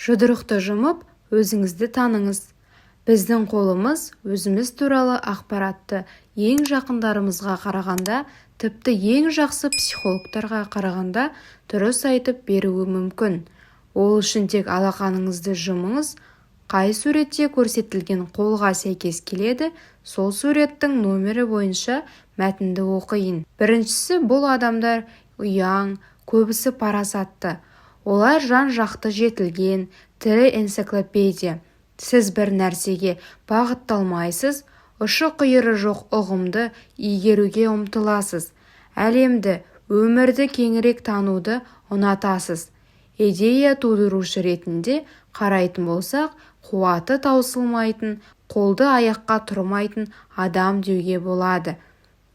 Жұдырықты жұмып, өзіңізді таныңыз. Біздің қолымыз өзіміз туралы ақпаратты ең жақындарымызға қарағанда, тіпті ең жақсы психологтарға қарағанда дұрыс айтып беруі мүмкін. Ол үшін тек алақаныңызды жұмыңыз, қай суретте көрсетілген қолға сәйкес келеді, сол суреттің номері бойынша мәтінді оқиын. Біріншісі, бұл адамдар ұяң, көбісі парасатты. Олар жан-жақты жетілген, тірі энциклопедия. Сіз бір нәрсеге бағытталмайсыз, ұшы-қиыры жоқ ұғымды игеруге ұмтыласыз. Әлемді, өмірді кеңірек тануды ұнатасыз. Идея тудырушы ретінде қарайтын болсақ, қуаты таусылмайтын, қолды аяққа тұрмайтын адам деуге болады.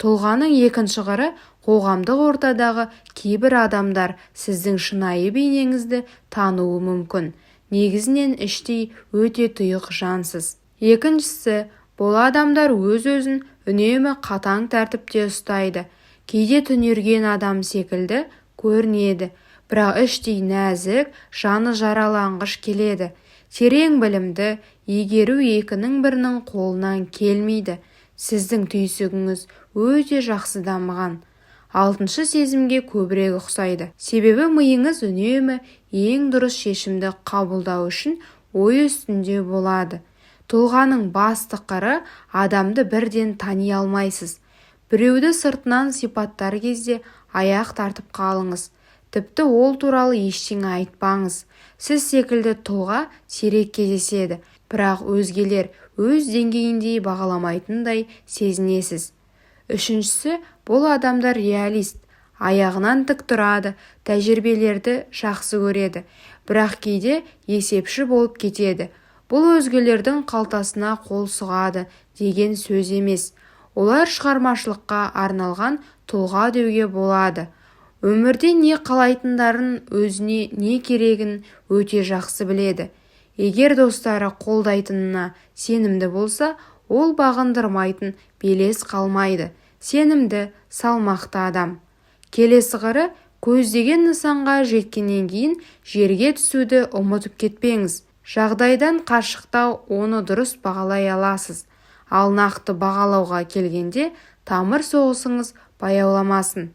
Тұлғаның екінші қыры, қоғамдық ортадағы кейбір адамдар сіздің шынайы бейнеңізді тануы мүмкін. Негізінен іштей өте тұйық жансыз. Екіншісі, бұл адамдар өз-өзін үнемі қатаң тәртіпте ұстайды. Кейде түнерген адам секілді көрінеді, бірақ іштей нәзік, жаны жараланғыш келеді. Терең білімді игеру екінің бірінің қолынан келмейді. Сіздің түйсігіңіз өте жақсы дамыған. Алтыншы сезімге көбірек ұқсайды. Себебі миыңыз үнемі ең дұрыс шешімді қабылдау үшін ой үстінде болады. Тұлғаның басты қыры, адамды бірден тани алмайсыз. Біреуді сыртынан сипаттар кезде аяқ тартып қалыңыз. Тіпті ол туралы ештеңе айтпаңыз. Сіз секілді тұлға сирек кездеседі, бірақ өзгелер өз деңгейіндей бағаламайтындай сезінесіз. Үшіншісі, бұл адамдар реалист. Аяғынан тік тұрады, тәжірибелерді жақсы көреді, бірақ кейде есепші болып кетеді. Бұл өзгелердің қалтасына қол сұғады деген сөз емес. Олар шығармашылыққа арналған тұлға деуге болады. Өмірде не қалайтындарын, өзіне не керегін өте жақсы біледі. Егер достары қолдайтынына сенімді болса, ол бағындырмайтын белес қалмайды. Сенімді, салмақты адам. Келесі қыры, көздеген нысанға жеткеннен кейін жерге түсуді ұмытып кетпеңіз. Жағдайдан қашықтау, оны дұрыс бағалай аласыз. Ал нақты бағалауға келгенде тамыр соғысыңыз баяуламасын.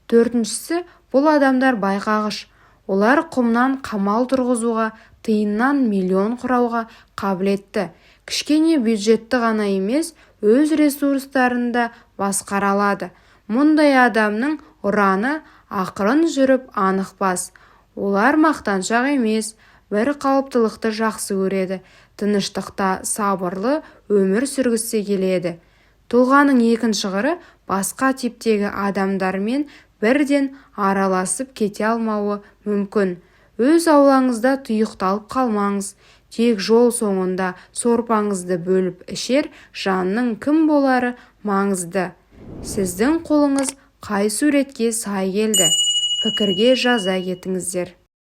Төртіншісі, бұл адамдар байқағыш. Олар құмнан қамал тұрғызуға, тиыннан миллион құрауға қабілетті. Кішкене бюджетті ғана емес, өз ресурстарында басқара алады. Мұндай адамның ұраны ақырын жүріп анық бас. Олар мақтаншақ емес, бір қалыптылықты жақсы көреді. Тыныштықта сабырлы өмір сүргісі келеді. Тұлғаның екінші қыры, басқа типтегі адамдармен бірден араласып кете алмауы мүмкін. Өз аулаңызда тұйықталып қалмаңыз. Тек жол соңында сорпаңызды бөліп ішер жанның кім болары маңызды. Сіздің қолыңыз қай суретке сай келді? Пікірге жаза кетіңіздер.